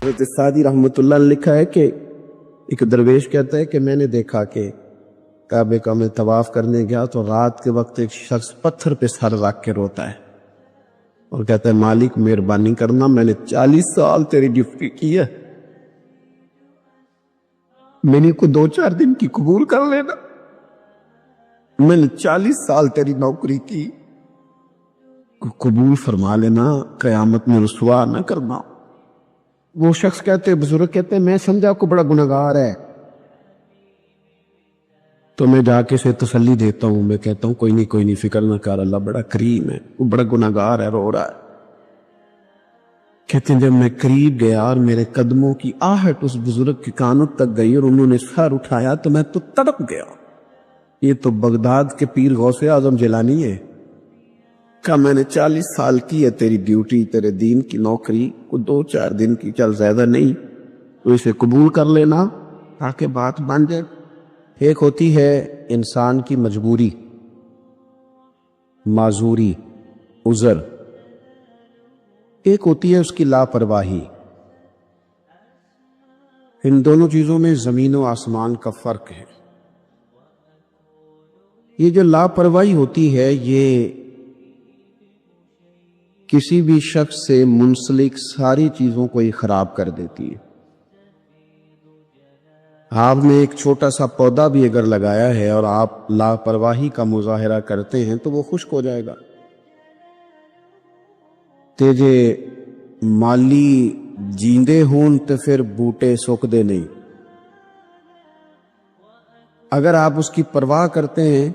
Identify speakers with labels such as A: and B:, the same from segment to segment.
A: حضرت سعدی رحمۃ اللہ نے لکھا ہے کہ ایک درویش کہتا ہے کہ میں نے دیکھا کہ کعبے کا میں طواف کرنے گیا تو رات کے وقت ایک شخص پتھر پہ سر رکھ کے روتا ہے اور کہتا ہے مالک مہربانی کرنا، میں نے 40 سال تیری ڈیوٹی کی ہے، میں نے کو 2-4 دن کی قبول کر لینا، میں نے 40 سال تیری نوکری کی، قبول فرما لینا، قیامت میں رسوا نہ کرنا۔ وہ شخص کہتے، بزرگ کہتے ہیں میں سمجھا کو بڑا گناہگار ہے، تو میں جا کے اسے تسلی دیتا ہوں، میں کہتا ہوں کوئی نہیں فکر نہ کر، اللہ بڑا کریم ہے، وہ بڑا گناہگار ہے، رو رہا ہے۔ کہتے ہیں جب میں قریب گیا اور میرے قدموں کی آہٹ اس بزرگ کے کانوں تک گئی اور انہوں نے سر اٹھایا تو میں تو تڑپ گیا، یہ تو بغداد کے پیر غوث اعظم جیلانی ہے۔ کہا میں نے 40 سال کی ہے تیری ڈیوٹی، تیرے دین کی نوکری، کو 2-4 دن کی، چل زیادہ نہیں، تو اسے قبول کر لینا تاکہ بات بن جائے۔ ایک ہوتی ہے انسان کی مجبوری، معذوری، عذر، ایک ہوتی ہے اس کی لاپرواہی۔ ان دونوں چیزوں میں زمین و آسمان کا فرق ہے۔ یہ جو لاپرواہی ہوتی ہے یہ کسی بھی شخص سے منسلک ساری چیزوں کو ہی خراب کر دیتی ہے۔ آپ نے ایک چھوٹا سا پودا بھی اگر لگایا ہے اور آپ لاپرواہی کا مظاہرہ کرتے ہیں تو وہ خشک ہو جائے گا۔ تیجے مالی جیندے ہون تو پھر بوٹے سوک دے نہیں۔ اگر آپ اس کی پرواہ کرتے ہیں،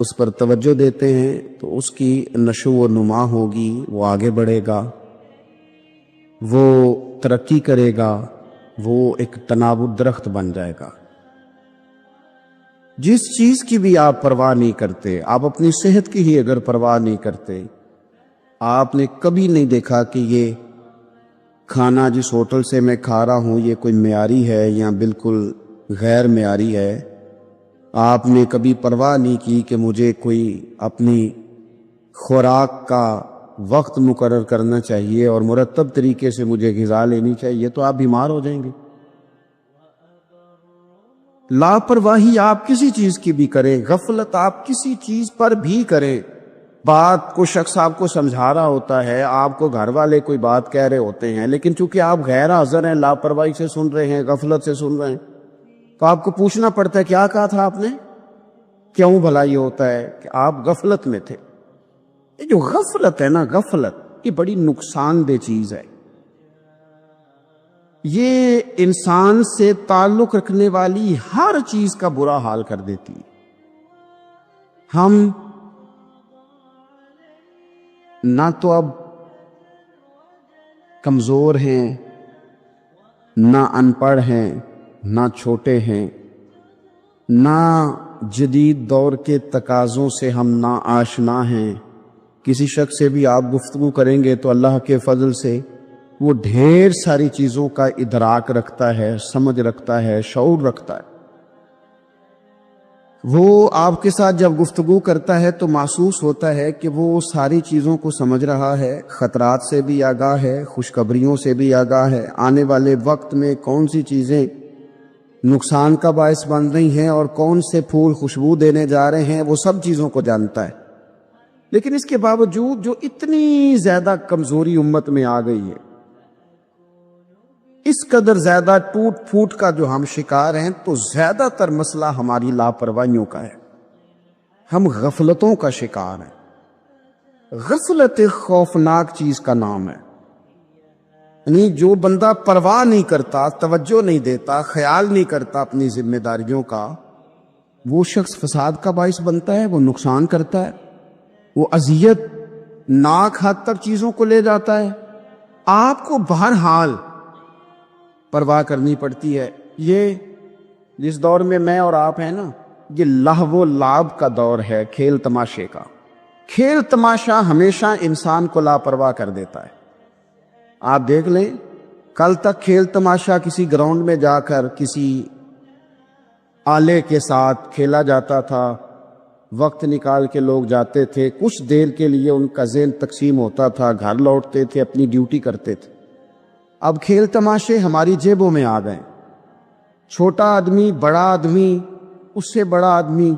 A: اس پر توجہ دیتے ہیں تو اس کی نشو و نما ہوگی، وہ آگے بڑھے گا، وہ ترقی کرے گا، وہ ایک تناب درخت بن جائے گا۔ جس چیز کی بھی آپ پرواہ نہیں کرتے، آپ اپنی صحت کی ہی اگر پرواہ نہیں کرتے، آپ نے کبھی نہیں دیکھا کہ یہ کھانا جس ہوٹل سے میں کھا رہا ہوں یہ کوئی معیاری ہے یا بالکل غیر معیاری ہے، آپ نے کبھی پرواہ نہیں کی کہ مجھے کوئی اپنی خوراک کا وقت مقرر کرنا چاہیے اور مرتب طریقے سے مجھے غذا لینی چاہیے، تو آپ بیمار ہو جائیں گے۔ لاپرواہی آپ کسی چیز کی بھی کریں، غفلت آپ کسی چیز پر بھی کریں، بات کو شخص آپ کو سمجھا رہا ہوتا ہے، آپ کو گھر والے کوئی بات کہہ رہے ہوتے ہیں، لیکن چونکہ آپ غیر حاضر ہیں، لاپرواہی سے سن رہے ہیں، غفلت سے سن رہے ہیں، تو آپ کو پوچھنا پڑتا ہے کیا کہا تھا آپ نے؟ کیوں بھلا یہ ہوتا ہے کہ آپ غفلت میں تھے۔ یہ جو غفلت ہے نا، غفلت یہ بڑی نقصان دہ چیز ہے، یہ انسان سے تعلق رکھنے والی ہر چیز کا برا حال کر دیتی ہے۔ ہم نہ تو اب کمزور ہیں، نہ ان پڑھ ہیں، نہ چھوٹے ہیں، نہ جدید دور کے تقاضوں سے ہم نا آشنا ہیں۔ کسی شخص سے بھی آپ گفتگو کریں گے تو اللہ کے فضل سے وہ ڈھیر ساری چیزوں کا ادراک رکھتا ہے، سمجھ رکھتا ہے، شعور رکھتا ہے۔ وہ آپ کے ساتھ جب گفتگو کرتا ہے تو محسوس ہوتا ہے کہ وہ ساری چیزوں کو سمجھ رہا ہے، خطرات سے بھی آگاہ ہے، خوشخبریوں سے بھی آگاہ ہے، آنے والے وقت میں کون سی چیزیں نقصان کا باعث بن رہی ہیں اور کون سے پھول خوشبو دینے جا رہے ہیں، وہ سب چیزوں کو جانتا ہے۔ لیکن اس کے باوجود جو اتنی زیادہ کمزوری امت میں آ گئی ہے، اس قدر زیادہ ٹوٹ پھوٹ کا جو ہم شکار ہیں، تو زیادہ تر مسئلہ ہماری لاپرواہیوں کا ہے، ہم غفلتوں کا شکار ہیں۔ غفلت ایک خوفناک چیز کا نام ہے، یعنی جو بندہ پرواہ نہیں کرتا، توجہ نہیں دیتا، خیال نہیں کرتا اپنی ذمہ داریوں کا، وہ شخص فساد کا باعث بنتا ہے، وہ نقصان کرتا ہے، وہ اذیت ناک حد تک چیزوں کو لے جاتا ہے۔ آپ کو بہرحال پرواہ کرنی پڑتی ہے۔ یہ جس دور میں میں اور آپ ہیں نا، یہ لہو و لعب کا دور ہے، کھیل تماشے کا۔ کھیل تماشا ہمیشہ انسان کو لاپرواہ کر دیتا ہے۔ آپ دیکھ لیں، کل تک کھیل تماشا کسی گراؤنڈ میں جا کر کسی آلے کے ساتھ کھیلا جاتا تھا، وقت نکال کے لوگ جاتے تھے، کچھ دیر کے لیے ان کا ذہن تقسیم ہوتا تھا، گھر لوٹتے تھے، اپنی ڈیوٹی کرتے تھے۔ اب کھیل تماشے ہماری جیبوں میں آ گئے. چھوٹا آدمی، بڑا آدمی، اس سے بڑا آدمی،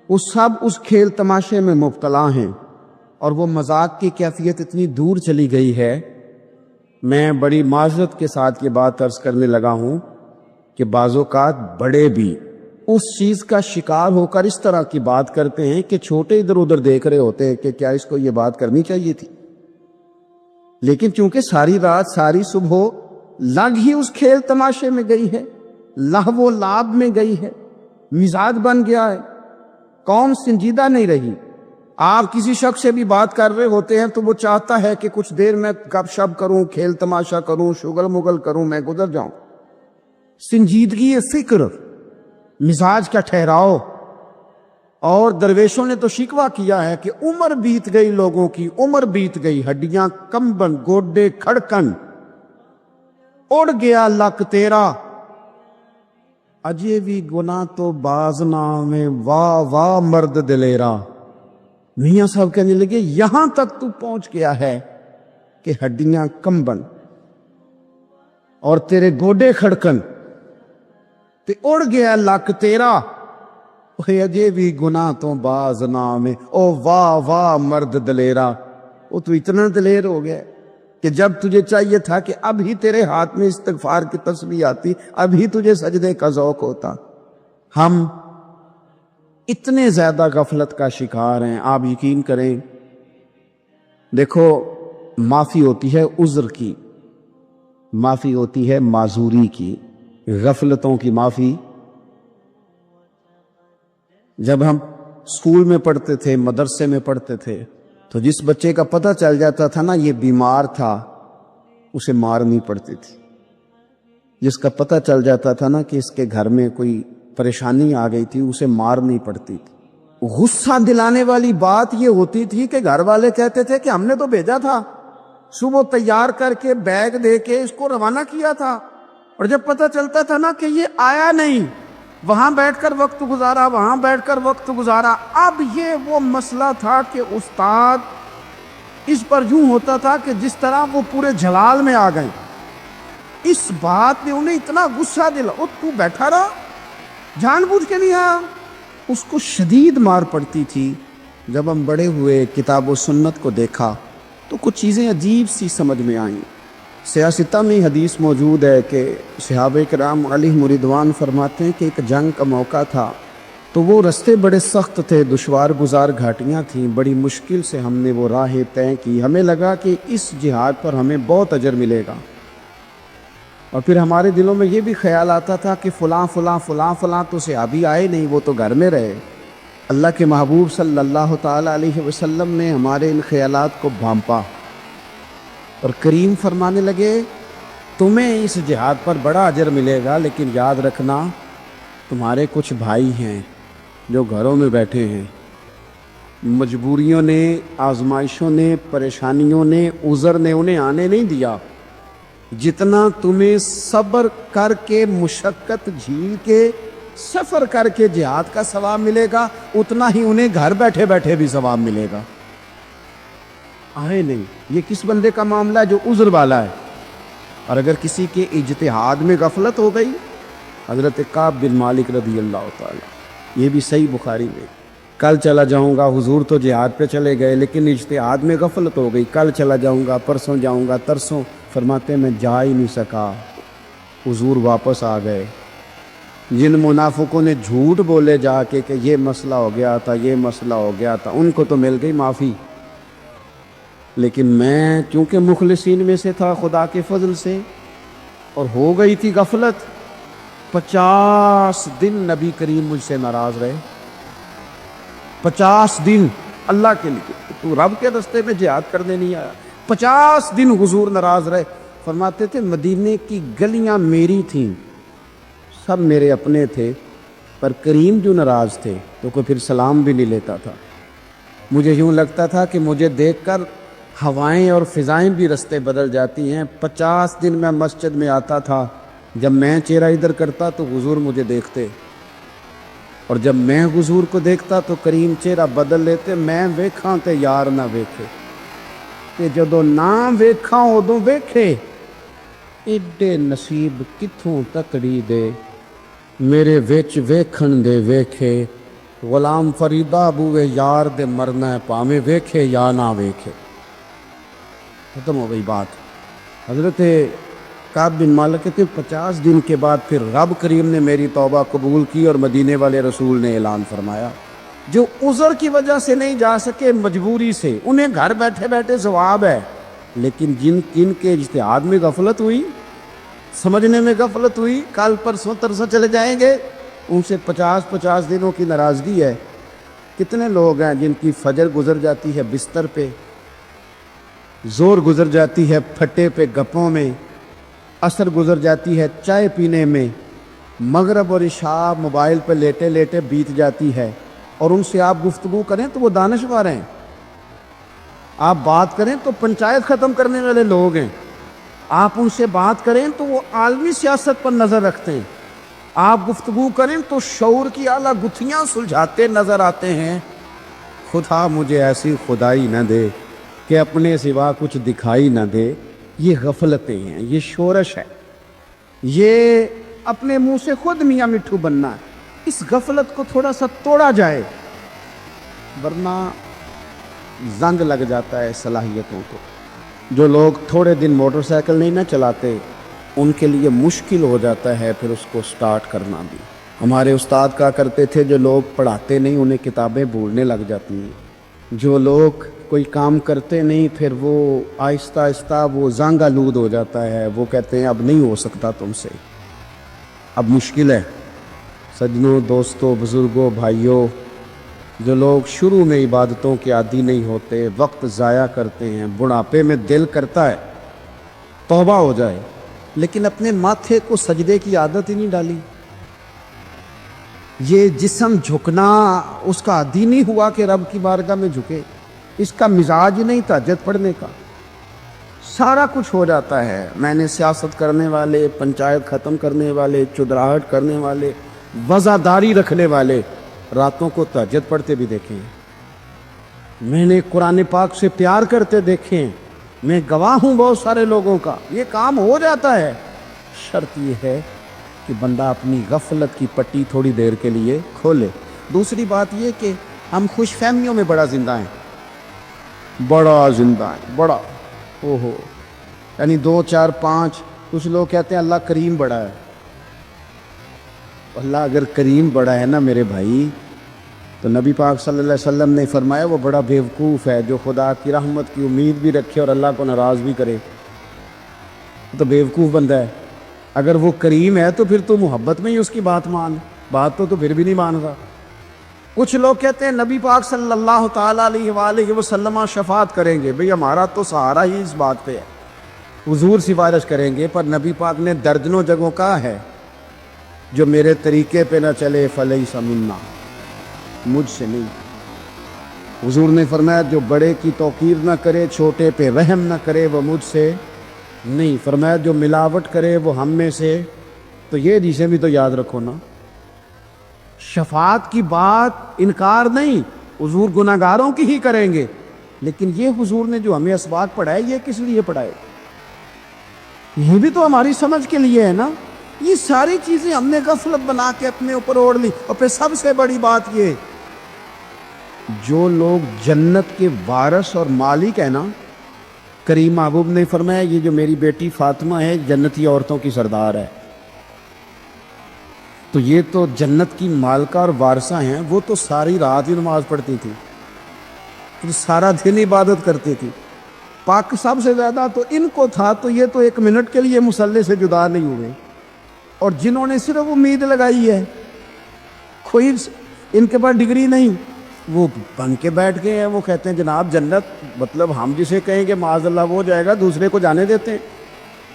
A: وہ سب اس کھیل تماشے میں مبتلا ہیں، اور وہ مذاق کی کیفیت اتنی دور چلی گئی ہے. میں بڑی معذرت کے ساتھ یہ بات عرض کرنے لگا ہوں کہ بعض اوقات بڑے بھی اس چیز کا شکار ہو کر اس طرح کی بات کرتے ہیں کہ چھوٹے ادھر ادھر دیکھ رہے ہوتے ہیں کہ کیا اس کو یہ بات کرنی چاہیے تھی. لیکن چونکہ ساری رات ساری صبح لگ ہی اس کھیل تماشے میں گئی ہے، لہو و لعب میں گئی ہے، مزاج بن گیا ہے، قوم سنجیدہ نہیں رہی. آپ کسی شخص سے بھی بات کر رہے ہوتے ہیں تو وہ چاہتا ہے کہ کچھ دیر میں گپ شپ کروں، کھیل تماشا کروں، شغل مغل کروں، میں گزر جاؤں. سنجیدگی فکر، مزاج کا ٹھہراؤ. اور درویشوں نے تو شکوہ کیا ہے کہ عمر بیت گئی، لوگوں کی عمر بیت گئی، ہڈیاں کمبن، گوڈے کھڑکن، اڑ گیا لک تیرا، اجے بھی گناہ تو باز نامے، واہ واہ مرد دلیرا. میاں صاحب کہنے لگے یہاں تک تو پہنچ گیا ہے کہ ہڈیاں کمبن اور تیرے گوڈے کھڑکن تے اڑ گیا لک تیرا، اجے بھی گناہ تو باز نامے، او واہ واہ مرد دلیرا. وہ تو اتنا دلیر ہو گیا کہ جب تجھے چاہیے تھا کہ اب ہی تیرے ہاتھ میں استغفار کی تسبیح آتی، اب ہی تجھے سجدے کا ذوق ہوتا. ہم اتنے زیادہ غفلت کا شکار ہیں، آپ یقین کریں. دیکھو، معافی ہوتی ہے عذر کی، معافی ہوتی ہے معذوری کی، غفلتوں کی معافی. جب ہم اسکول میں پڑھتے تھے، مدرسے میں پڑھتے تھے، تو جس بچے کا پتہ چل جاتا تھا نا یہ بیمار تھا، اسے مارنی پڑتی تھی. جس کا پتہ چل جاتا تھا نا کہ اس کے گھر میں کوئی پریشانی آ گئی تھی، اسے مارنی پڑتی تھی. غصہ دلانے والی بات یہ ہوتی تھی کہ گھر والے کہتے تھے کہ ہم نے تو بھیجا تھا، صبح تیار کر کے بیگ دے کے اس کو روانہ کیا تھا، اور جب پتہ چلتا تھا نا کہ یہ آیا نہیں، وہاں بیٹھ کر وقت گزارا، وہاں بیٹھ کر وقت گزارا. اب یہ وہ مسئلہ تھا کہ استاد اس پر یوں ہوتا تھا کہ جس طرح وہ پورے جلال میں آ گئے. اس بات نے انہیں اتنا غصہ دلا، تو بیٹھا رہا، جان بوجھ کے نہیں آیا. اس کو شدید مار پڑتی تھی. جب ہم بڑے ہوئے، کتاب و سنت کو دیکھا تو کچھ چیزیں عجیب سی سمجھ میں آئیں. سیاستہ میں حدیث موجود ہے کہ صحابہ کرام علیہم رضوان فرماتے ہیں کہ ایک جنگ کا موقع تھا، تو وہ رستے بڑے سخت تھے، دشوار گزار گھاٹیاں تھیں، بڑی مشکل سے ہم نے وہ راہیں طے کی. ہمیں لگا کہ اس جہاد پر ہمیں بہت اجر ملے گا، اور پھر ہمارے دلوں میں یہ بھی خیال آتا تھا کہ فلاں فلاں فلاں فلاں تو صحابی آئے نہیں، وہ تو گھر میں رہے. اللہ کے محبوب صلی اللہ تعالیٰ علیہ وسلم نے ہمارے ان خیالات کو بھانپا اور کریم فرمانے لگے تمہیں اس جہاد پر بڑا اجر ملے گا، لیکن یاد رکھنا تمہارے کچھ بھائی ہیں جو گھروں میں بیٹھے ہیں، مجبوریوں نے، آزمائشوں نے، پریشانیوں نے، عذر نے انہیں آنے نہیں دیا. جتنا تمہیں صبر کر کے، مشقت جھیل کے، سفر کر کے جہاد کا ثواب ملے گا، اتنا ہی انہیں گھر بیٹھے بیٹھے بھی ثواب ملے گا. آئے نہیں. یہ کس بندے کا معاملہ ہے جو عذر والا ہے؟ اور اگر کسی کے اجتہاد میں غفلت ہو گئی، حضرت کعب بن مالک رضی اللہ تعالی، یہ بھی صحیح بخاری میں، کل چلا جاؤں گا، حضور تو جہاد پہ چلے گئے لیکن اجتہاد میں غفلت ہو گئی، کل چلا جاؤں گا، پرسوں جاؤں گا، ترسوں، فرماتے میں جا ہی نہیں سکا، حضور واپس آ گئے. جن منافقوں نے جھوٹ بولے جا کے کہ یہ مسئلہ ہو گیا تھا، یہ مسئلہ ہو گیا تھا، ان کو تو مل گئی معافی، لیکن میں چونکہ مخلصین میں سے تھا خدا کے فضل سے، اور ہو گئی تھی غفلت. 50 دن نبی کریم مجھ سے ناراض رہے. 50 دن اللہ کے لیے، تو رب کے رستے میں جہاد کرنے نہیں آیا. 50 دن حضور ناراض رہے. فرماتے تھے مدینے کی گلیاں میری تھیں، سب میرے اپنے تھے، پر کریم جو ناراض تھے تو کوئی پھر سلام بھی نہیں لیتا تھا. مجھے یوں لگتا تھا کہ مجھے دیکھ کر ہوائیں اور فضائیں بھی رستے بدل جاتی ہیں. 50 دن میں مسجد میں آتا تھا، جب میں چہرہ ادھر کرتا تو حضور مجھے دیکھتے، اور جب میں حضور کو دیکھتا تو کریم چہرہ بدل لیتے. میں ویکھاں تے یار نہ ویکھے، کہ جدو نہ ویکھاں ادوں ویکھے. ایڈے نصیب کتھوں تکڑی دے میرے وچ ویکھن دے ویکھے غلام فریدا بوئے یار دے مرنا ہے پاویں ویکھے یا نہ ویکھے. ختم ہو گئی بات. حضرت کعب بن مالک کہتے 50 دن کے بعد پھر رب کریم نے میری توبہ قبول کی اور مدینے والے رسول نے اعلان فرمایا جو عذر کی وجہ سے نہیں جا سکے مجبوری سے انہیں گھر بیٹھے بیٹھے ثواب ہے، لیکن جن کے اجتہاد میں غفلت ہوئی، سمجھنے میں غفلت ہوئی، کل پرسوں ترسوں چلے جائیں گے، ان سے 50 دنوں کی ناراضگی ہے. کتنے لوگ ہیں جن کی فجر گزر جاتی ہے بستر پہ، زور گزر جاتی ہے پھٹے پہ گپوں میں، عصر گزر جاتی ہے چائے پینے میں، مغرب اور عشاء موبائل پہ لیٹے لیٹے بیت جاتی ہے، اور ان سے آپ گفتگو کریں تو وہ دانشور ہیں، آپ بات کریں تو پنچایت ختم کرنے والے لوگ ہیں، آپ ان سے بات کریں تو وہ عالمی سیاست پر نظر رکھتے ہیں، آپ گفتگو کریں تو شعور کی اعلیٰ گتھیاں سلجھاتے نظر آتے ہیں. خدا مجھے ایسی خدائی نہ دے کہ اپنے سوا کچھ دکھائی نہ دے. یہ غفلتیں ہیں، یہ شورش ہے، یہ اپنے منہ سے خود میاں مٹھو بننا ہے. اس غفلت کو تھوڑا سا توڑا جائے ورنہ زنگ لگ جاتا ہے صلاحیتوں کو. جو لوگ تھوڑے دن موٹر سائیکل نہیں نہ چلاتے ان کے لیے مشکل ہو جاتا ہے پھر اس کو سٹارٹ کرنا بھی. ہمارے استاد کہا کرتے تھے جو لوگ پڑھاتے نہیں انہیں کتابیں بھولنے لگ جاتی ہیں، جو لوگ کوئی کام کرتے نہیں پھر وہ آہستہ آہستہ وہ زنگ آلود ہو جاتا ہے، وہ کہتے ہیں اب نہیں ہو سکتا تم سے، اب مشکل ہے. سجنوں، دوستوں، بزرگوں، بھائیوں، جو لوگ شروع میں عبادتوں کے عادی نہیں ہوتے، وقت ضائع کرتے ہیں، بڑھاپے میں دل کرتا ہے توبہ ہو جائے، لیکن اپنے ماتھے کو سجدے کی عادت ہی نہیں ڈالی. یہ جسم جھکنا اس کا عادی نہیں ہوا کہ رب کی بارگاہ میں جھکے، اس کا مزاج ہی نہیں تہجد پڑھنے کا. سارا کچھ ہو جاتا ہے. میں نے سیاست کرنے والے، پنچایت ختم کرنے والے، چدراہٹ کرنے والے، وزاداری رکھنے والے راتوں کو تہجد پڑھتے بھی دیکھے ہیں. میں نے قرآن پاک سے پیار کرتے دیکھے ہیں. میں گواہ ہوں بہت سارے لوگوں کا. یہ کام ہو جاتا ہے. شرط یہ ہے کہ بندہ اپنی غفلت کی پٹی تھوڑی دیر کے لیے کھولے. دوسری بات یہ کہ ہم خوش فہمیوں میں بڑا زندہ ہیں، بڑا زندہ ہیں، بڑا یعنی 2 4 5. کچھ لوگ کہتے ہیں اللہ کریم بڑا ہے. اللہ اگر کریم بڑا ہے نا میرے بھائی تو نبی پاک صلی اللہ علیہ وسلم نے فرمایا وہ بڑا بیوقوف ہے جو خدا کی رحمت کی امید بھی رکھے اور اللہ کو ناراض بھی کرے، تو بیوقوف بندہ ہے. اگر وہ کریم ہے تو پھر تو محبت میں ہی اس کی بات مان، بات تو پھر بھی نہیں مان رہا. کچھ لوگ کہتے ہیں نبی پاک صلی اللہ تعالیٰ علیہ وآلہ وسلم شفاعت کریں گے. بھئی ہمارا تو سہارا ہی اس بات پہ ہے، حضور سفارش کریں گے، پر نبی پاک نے درجنوں جگہوں کہا ہے جو میرے طریقے پہ نہ چلے فلیس منا، مجھ سے نہیں. حضور نے فرمایا جو بڑے کی توقیر نہ کرے، چھوٹے پہ رحم نہ کرے، وہ مجھ سے نہیں. فرمایا جو ملاوٹ کرے وہ ہم میں سے. تو یہ حدیثیں بھی تو یاد رکھو نا. شفاعت کی بات انکار نہیں، حضور گناہگاروں کی ہی کریں گے، لیکن یہ حضور نے جو ہمیں اسباق پڑھائے یہ کس لیے پڑھائے؟ یہ بھی تو ہماری سمجھ کے لیے ہے نا. یہ ساری چیزیں ہم نے غفلت بنا کے اپنے اوپر اوڑھ لی. اور پھر سب سے بڑی بات یہ، جو لوگ جنت کے وارث اور مالک ہیں نا، کریم محبوب نے فرمایا یہ جو میری بیٹی فاطمہ ہے جنتی عورتوں کی سردار ہے، تو یہ تو جنت کی مالکہ اور وارثہ ہیں. وہ تو ساری رات ہی نماز پڑھتی تھی، سارا دن عبادت کرتی تھی. پاک سب سے زیادہ تو ان کو تھا، تو یہ تو 1 منٹ کے لیے مصلی سے جدا نہیں ہوئے. اور جنہوں نے صرف امید لگائی ہے، کوئی ان کے پاس ڈگری نہیں، وہ بن کے بیٹھ گئے ہیں. وہ کہتے ہیں جناب جنت مطلب ہم جسے کہیں کہ معاذ اللہ وہ جائے گا، دوسرے کو جانے دیتے ہیں.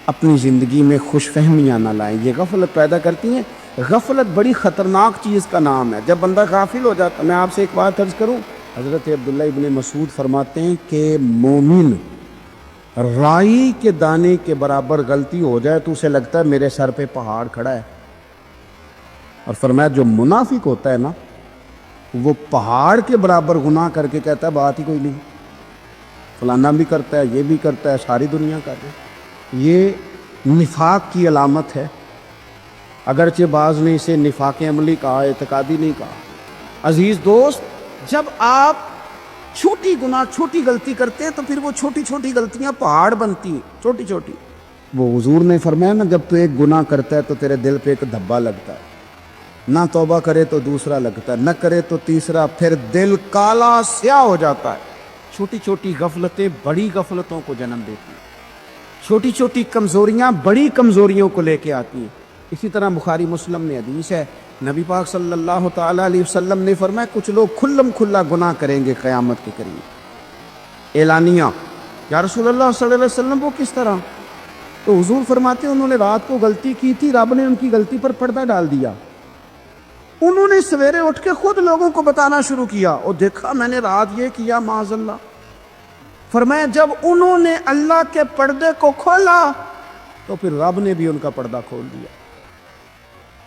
A: اپنی زندگی میں خوش فہمیاں نہ لائیں، یہ غفلت پیدا کرتی ہیں. غفلت بڑی خطرناک چیز کا نام ہے. جب بندہ غافل ہو جاتا، میں آپ سے ایک بات عرض کروں، حضرت عبداللہ ابن مسعود فرماتے ہیں کہ مومن رائی کے دانے کے برابر غلطی ہو جائے تو اسے لگتا ہے میرے سر پہ پہاڑ کھڑا ہے. اور فرمایا جو منافق ہوتا ہے نا، وہ پہاڑ کے برابر گناہ کر کے کہتا ہے بات ہی کوئی نہیں، فلانا بھی کرتا ہے، یہ بھی کرتا ہے، ساری دنیا کر رہی. یہ نفاق کی علامت ہے، اگرچہ بعض نے اسے نفاق عملی کہا، اعتقادی نہیں کہا۔ عزیز دوست، جب آپ چھوٹی گناہ چھوٹی غلطی کرتے ہیں تو پھر وہ چھوٹی چھوٹی غلطیاں پہاڑ بنتی ہیں، چھوٹی چھوٹی۔ وہ حضور نے فرمایا نا، جب تو ایک گناہ کرتا ہے تو تیرے دل پہ ایک دھبا لگتا ہے، نہ توبہ کرے تو دوسرا لگتا ہے، نہ کرے تو تیسرا، پھر دل کالا سیاہ ہو جاتا ہے۔ چھوٹی چھوٹی غفلتیں بڑی غفلتوں کو جنم دیتی ہیں، چھوٹی چھوٹی کمزوریاں بڑی کمزوریوں کو لے کے آتی ہیں۔ اسی طرح بخاری مسلم میں حدیث ہے، نبی پاک صلی اللہ تعالیٰ علیہ وسلم نے فرمایا کچھ لوگ کھلم کھلا گناہ کریں گے قیامت کے قریب۔ اعلانیہ، یا رسول اللہ صلی اللہ علیہ وسلم وہ کس طرح؟ تو حضور فرماتے ہیں انہوں نے رات کو غلطی کی تھی، رب نے ان کی غلطی پر پردہ ڈال دیا، انہوں نے سویرے اٹھ کے خود لوگوں کو بتانا شروع کیا، اور دیکھا میں نے رات یہ کیا، معاذ اللہ۔ فرمایا جب انہوں نے اللہ کے پردے کو کھولا تو پھر رب نے بھی ان کا پردہ کھول دیا۔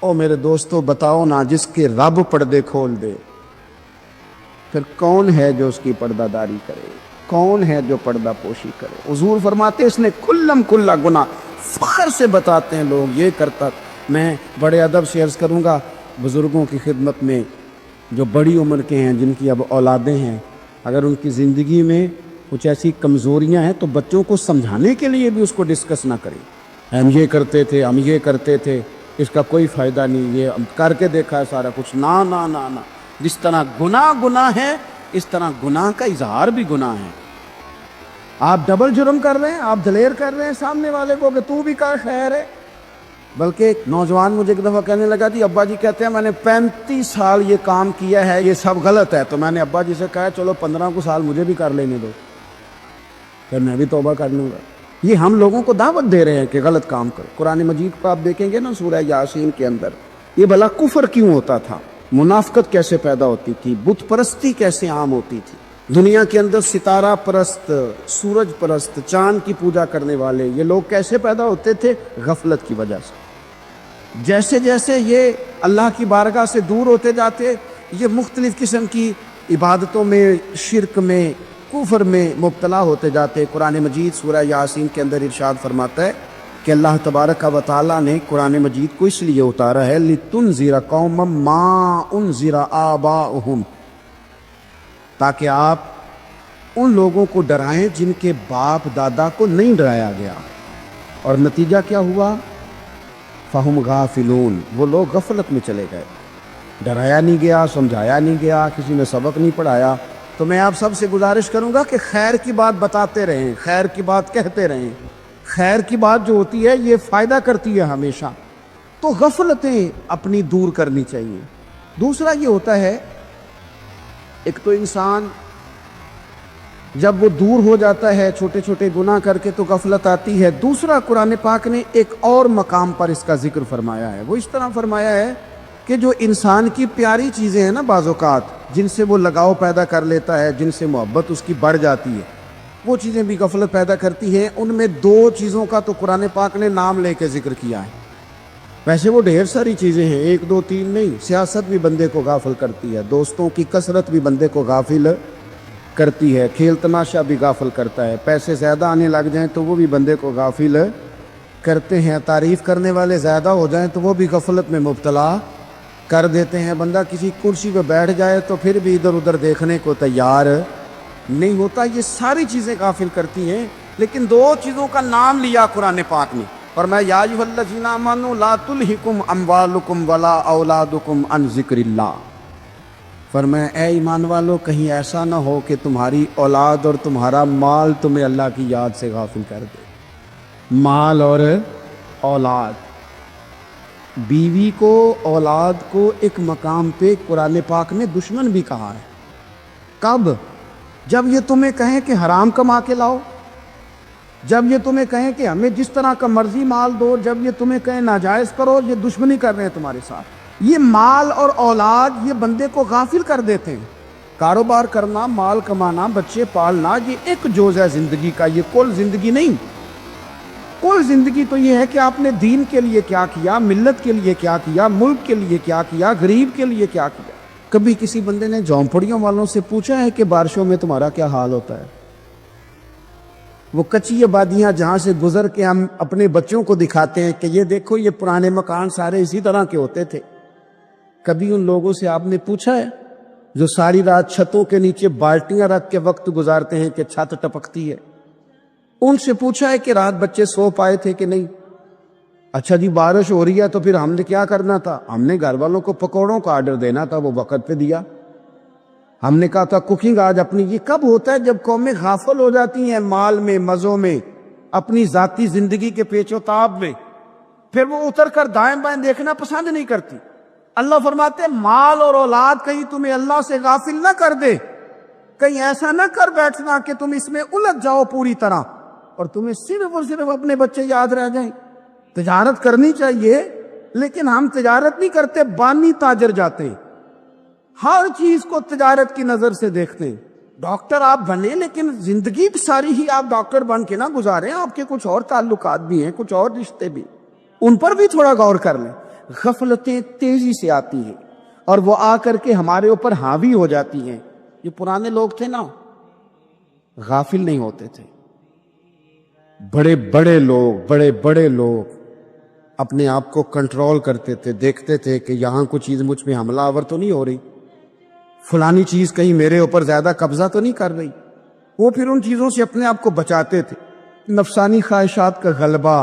A: او میرے دوستو، بتاؤ نا، جس کے رب پردے کھول دے پھر کون ہے جو اس کی پردہ داری کرے؟ کون ہے جو پردہ پوشی کرے؟ حضور فرماتے اس نے کلم کلا گناہ، فخر سے بتاتے ہیں لوگ یہ کرتا۔ میں بڑے ادب سے عرض کروں گا بزرگوں کی خدمت میں جو بڑی عمر کے ہیں، جن کی اب اولادیں ہیں، اگر ان کی زندگی میں کچھ ایسی کمزوریاں ہیں تو بچوں کو سمجھانے کے لیے بھی اس کو ڈسکس نہ کریں۔ ہم یہ کرتے تھے، ہم یہ کرتے تھے، اس کا کوئی فائدہ نہیں، یہ ہم کر کے دیکھا ہے سارا کچھ۔ نہ نہ نہ نہ، جس طرح گناہ ہے اس طرح گناہ کا اظہار بھی گناہ ہے۔ آپ ڈبل جرم کر رہے ہیں، آپ دلیر کر رہے ہیں سامنے والے کو کہ تو بھی کر، خیر ہے۔ بلکہ ایک نوجوان مجھے ایک دفعہ کہنے لگا جی ابا جی کہتے ہیں میں نے 35 سال یہ کام کیا ہے، یہ سب غلط ہے۔ تو میں نے ابا جی سے کہا چلو 15 کو سال مجھے بھی کر لینے دو، پھر میں بھی توبہ کر لوں گا۔ یہ ہم لوگوں کو دعوت دے رہے ہیں کہ غلط کام کرو۔ قرآن مجید کو آپ دیکھیں گے نا، سورہ یاسین کے اندر یہ بھلا کفر کیوں ہوتا تھا، منافقت کیسے پیدا ہوتی تھی، بت پرستی کیسے عام ہوتی تھی، دنیا کے اندر ستارہ پرست، سورج پرست، چاند کی پوجا کرنے والے یہ لوگ کیسے پیدا ہوتے تھے؟ غفلت کی وجہ سے۔ جیسے جیسے یہ اللہ کی بارگاہ سے دور ہوتے جاتے، یہ مختلف قسم کی عبادتوں میں، شرک میں، کفر میں مبتلا ہوتے جاتے۔ قرآن مجید سورہ یاسین کے اندر ارشاد فرماتا ہے کہ اللہ تبارک و تعالیٰ نے قرآن مجید کو اس لیے اتارا ہے لِتُنذِرَ قَوْمًا مَا أُنذِرَ آبَاؤُهُمْ، تاکہ آپ ان لوگوں کو ڈرائیں جن کے باپ دادا کو نہیں ڈرایا گیا۔ اور نتیجہ کیا ہوا؟ فَهُمْ غَافِلُونَ، وہ لوگ غفلت میں چلے گئے، ڈرایا نہیں گیا، سمجھایا نہیں گیا، کسی نے سبق نہیں پڑھایا۔ تو میں آپ سب سے گزارش کروں گا کہ خیر کی بات بتاتے رہیں، خیر کی بات کہتے رہیں۔ خیر کی بات جو ہوتی ہے یہ فائدہ کرتی ہے ہمیشہ، تو غفلتیں اپنی دور کرنی چاہیے۔ دوسرا یہ ہوتا ہے، ایک تو انسان جب وہ دور ہو جاتا ہے چھوٹے چھوٹے گناہ کر کے تو غفلت آتی ہے۔ دوسرا قرآن پاک نے ایک اور مقام پر اس کا ذکر فرمایا ہے، وہ اس طرح فرمایا ہے کہ جو انسان کی پیاری چیزیں ہیں نا، بعض اوقات جن سے وہ لگاؤ پیدا کر لیتا ہے، جن سے محبت اس کی بڑھ جاتی ہے، وہ چیزیں بھی غفلت پیدا کرتی ہیں۔ ان میں 2 چیزوں کا تو قرآن پاک نے نام لے کے ذکر کیا ہے۔ ویسے وہ ڈھیر ساری چیزیں ہیں، 1 2 3 نہیں۔ سیاست بھی بندے کو غافل کرتی ہے، دوستوں کی کثرت بھی بندے کو غافل کرتی ہے، کھیل تماشا بھی غافل کرتا ہے، پیسے زیادہ آنے لگ جائیں تو وہ بھی بندے کو غافل کرتے ہیں، تعریف کرنے والے زیادہ ہو جائیں تو وہ بھی غفلت میں مبتلا کر دیتے ہیں۔ بندہ کسی کرسی پہ بیٹھ جائے تو پھر بھی ادھر ادھر دیکھنے کو تیار نہیں ہوتا۔ یہ ساری چیزیں غافل کرتی ہیں، لیکن 2 چیزوں کا نام لیا قرآن پاک نے، فرمایا یا ایھا الذین آمنوا لا تلھکم اموالکم ولا اولادکم عن ذکر اللہ۔ فرمایا اے ایمان والو، کہیں ایسا نہ ہو کہ تمہاری اولاد اور تمہارا مال تمہیں اللہ کی یاد سے غافل کر دے۔ مال اور اولاد، بیوی کو، اولاد کو ایک مقام پہ قرآن پاک نے دشمن بھی کہا ہے۔ کب؟ جب یہ تمہیں کہیں کہ حرام کما کے لاؤ، جب یہ تمہیں کہیں کہ ہمیں جس طرح کا مرضی مال دو، جب یہ تمہیں کہیں ناجائز کرو، یہ دشمنی کر رہے ہیں تمہارے ساتھ۔ یہ مال اور اولاد یہ بندے کو غافل کر دیتے ہیں۔ کاروبار کرنا، مال کمانا، بچے پالنا، یہ ایک جز ہے زندگی کا، یہ کل زندگی نہیں۔ کل زندگی تو یہ ہے کہ آپ نے دین کے لیے کیا کیا، ملت کے لیے کیا کیا، ملک کے لیے کیا کیا، غریب کے لیے کیا کیا۔ کبھی کسی بندے نے جھونپڑیوں والوں سے پوچھا ہے کہ بارشوں میں تمہارا کیا حال ہوتا ہے؟ وہ کچی آبادیاں جہاں سے گزر کے ہم اپنے بچوں کو دکھاتے ہیں کہ یہ دیکھو یہ پرانے مکان سارے اسی طرح کے ہوتے تھے، کبھی ان لوگوں سے آپ نے پوچھا ہے جو ساری رات چھتوں کے نیچے بالٹیاں رکھ کے وقت گزارتے ہیں کہ چھت ٹپکتی ہے؟ ان سے پوچھا ہے کہ رات بچے سو پائے تھے کہ نہیں؟ اچھا جی بارش ہو رہی ہے تو پھر ہم نے کیا کرنا تھا؟ ہم نے گھر والوں کو پکوڑوں کا آرڈر دینا تھا، وہ وقت پہ دیا۔ ہم نے کہا تھا کوکنگ آج اپنی۔ یہ کب ہوتا ہے؟ جب قومیں غافل ہو جاتی ہیں مال میں، مزوں میں، اپنی ذاتی زندگی کے پیچ و تاب میں، پھر وہ اتر کر دائیں بائیں دیکھنا پسند نہیں کرتی۔ اللہ فرماتے ہیں مال اور اولاد کہیں تمہیں اللہ سے غافل نہ کر دے، کہیں ایسا نہ کر بیٹھنا کہ تم اس میں الجھ جاؤ پوری طرح اور تمہیں صرف اور صرف اپنے بچے یاد رہ جائیں۔ تجارت کرنی چاہیے لیکن ہم تجارت نہیں کرتے، بانی تاجر جاتے ہیں، ہر چیز کو تجارت کی نظر سے دیکھتے ہیں۔ ڈاکٹر آپ بنے لیکن زندگی ساری ہی آپ ڈاکٹر بن کے نہ گزاریں، آپ کے کچھ اور تعلقات بھی ہیں، کچھ اور رشتے بھی، ان پر بھی تھوڑا غور کر لیں۔ غفلتیں تیزی سے آتی ہیں اور وہ آ کر کے ہمارے اوپر حاوی ہو جاتی ہیں۔ یہ پرانے لوگ تھے نا، غافل نہیں ہوتے تھے، بڑے بڑے لوگ اپنے آپ کو کنٹرول کرتے تھے، دیکھتے تھے کہ یہاں کوئی چیز مجھ پہ حملہ آور تو نہیں ہو رہی، فلانی چیز کہیں میرے اوپر زیادہ قبضہ تو نہیں کر رہی۔ وہ پھر ان چیزوں سے اپنے آپ کو بچاتے تھے۔ نفسانی خواہشات کا غلبہ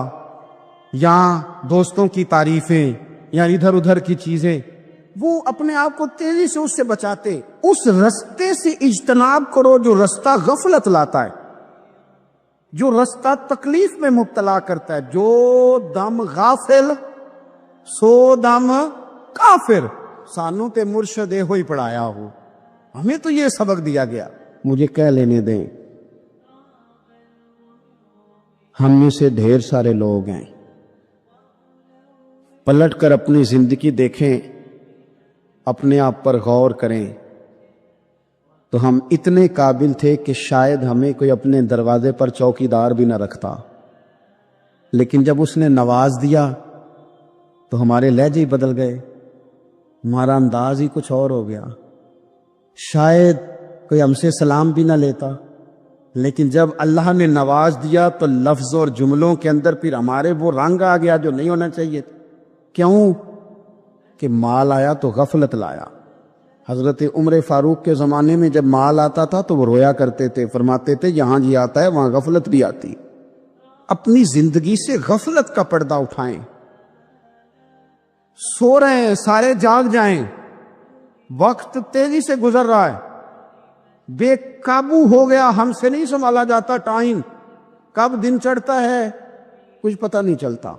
A: یا دوستوں کی تعریفیں یا ادھر ادھر کی چیزیں، وہ اپنے آپ کو تیزی سے اس سے بچاتے۔ اس رستے سے اجتناب کرو جو رستہ غفلت لاتا ہے، جو رستہ تکلیف میں مبتلا کرتا ہے۔ جو دم غافل سو دم کافر، سانو تے مرشد ہوئی پڑھایا ہو، ہمیں تو یہ سبق دیا گیا۔ مجھے کہہ لینے دیں، ہم میں سے ڈھیر سارے لوگ ہیں، پلٹ کر اپنی زندگی دیکھیں، اپنے آپ پر غور کریں تو ہم اتنے قابل تھے کہ شاید ہمیں کوئی اپنے دروازے پر چوکیدار بھی نہ رکھتا، لیکن جب اس نے نواز دیا تو ہمارے لہجے ہی بدل گئے، ہمارا انداز ہی کچھ اور ہو گیا۔ شاید کوئی ہم سے سلام بھی نہ لیتا، لیکن جب اللہ نے نواز دیا تو لفظ اور جملوں کے اندر پھر ہمارے وہ رنگ آ گیا جو نہیں ہونا چاہیے تھا۔ کیوں؟ کہ مال آیا تو غفلت لایا۔ حضرت عمر فاروق کے زمانے میں جب مال آتا تھا تو وہ رویا کرتے تھے، فرماتے تھے یہاں جی آتا ہے وہاں غفلت بھی آتی۔ اپنی زندگی سے غفلت کا پردہ اٹھائیں۔ سو رہے ہیں سارے جاگ جائیں، وقت تیزی سے گزر رہا ہے، بے قابو ہو گیا، ہم سے نہیں سنبھالا جاتا ٹائم، کب دن چڑھتا ہے کچھ پتہ نہیں چلتا،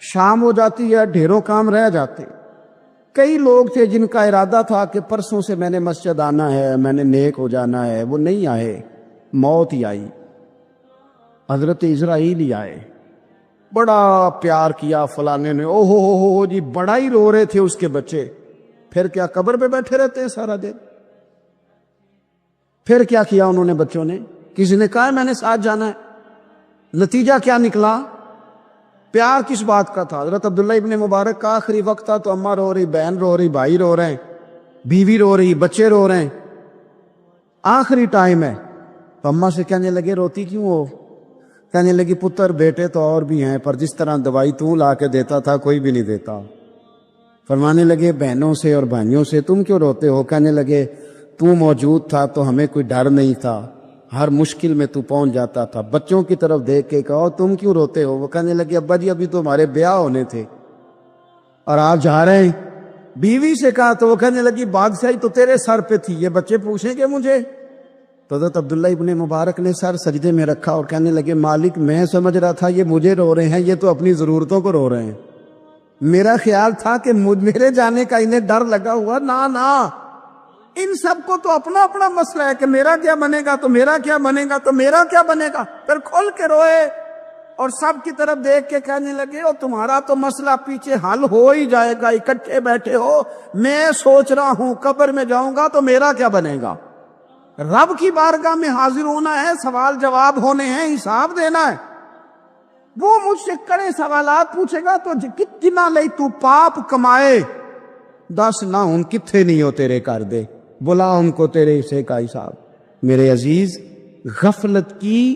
A: شام ہو جاتی ہے ڈھیروں کام رہ جاتے۔ کئی لوگ تھے جن کا ارادہ تھا کہ پرسوں سے میں نے مسجد آنا ہے، میں نے نیک ہو جانا ہے، وہ نہیں آئے، موت ہی آئی۔ حضرت اسرائیل ہی آئے، بڑا پیار کیا فلانے نے، او ہو جی، بڑا ہی رو رہے تھے اس کے بچے، پھر کیا قبر پہ بیٹھے رہتے ہیں سارا دن؟ پھر کیا کیا انہوں نے بچوں نے؟ کسی نے کہا میں نے ساتھ جانا ہے، نتیجہ کیا نکلا؟ پیار کس بات کا تھا؟ حضرت عبداللہ ابن مبارک کا آخری وقت تھا تو اماں رو رہی، بہن رو رہی، بھائی رو رہے ہیں، بیوی رو رہی، بچے رو رہے ہیں، آخری ٹائم ہے تو اماں سے کہنے لگے روتی کیوں ہو؟ کہنے لگی پتر بیٹے تو اور بھی ہیں پر جس طرح دوائی تو لا کے دیتا تھا کوئی بھی نہیں دیتا۔ فرمانے لگے بہنوں سے اور بھائیوں سے تم کیوں روتے ہو؟ کہنے لگے تو موجود تھا تو ہمیں کوئی ڈر نہیں تھا، ہر مشکل میں تو پہنچ جاتا تھا۔ بچوں کی طرف دیکھ کے کہو تم کیوں روتے ہو؟ وہ کہنے لگے ابا جی ابھی تو ہمارے بیاہ ہونے تھے اور آپ جا رہے ہیں۔ بیوی سے کہا تو وہ کہنے لگی بادشاہی تو تیرے سر پہ تھی، یہ بچے پوچھیں گے مجھے؟ تو حضرت عبداللہ ابن مبارک نے سر سجدے میں رکھا اور کہنے لگے مالک میں سمجھ رہا تھا یہ مجھے رو رہے ہیں، یہ تو اپنی ضرورتوں کو رو رہے ہیں، میرا خیال تھا کہ میرے جانے کا انہیں ڈر لگا ہوا۔ نہ ان سب کو تو اپنا اپنا مسئلہ ہے کہ میرا کیا بنے گا تو میرا کیا بنے گا تو میرا کیا بنے گا، پھر کھول کے روئے اور سب کی طرف دیکھ کے کہنے لگے اور تمہارا تو مسئلہ پیچھے حل ہو ہی جائے گا، اکٹھے بیٹھے ہو، میں سوچ رہا ہوں قبر میں جاؤں گا تو میرا کیا بنے گا۔ رب کی بارگاہ میں حاضر ہونا ہے، سوال جواب ہونے ہیں، حساب دینا ہے۔ وہ مجھ سے کڑے سوالات پوچھے گا تو کتنا لئی تو پاپ کمائے، دس نہ ان کتھے نہیں ہو تیرے کر دے، بلا ان کو تیرے حصے کا حساب۔ میرے عزیز، غفلت کی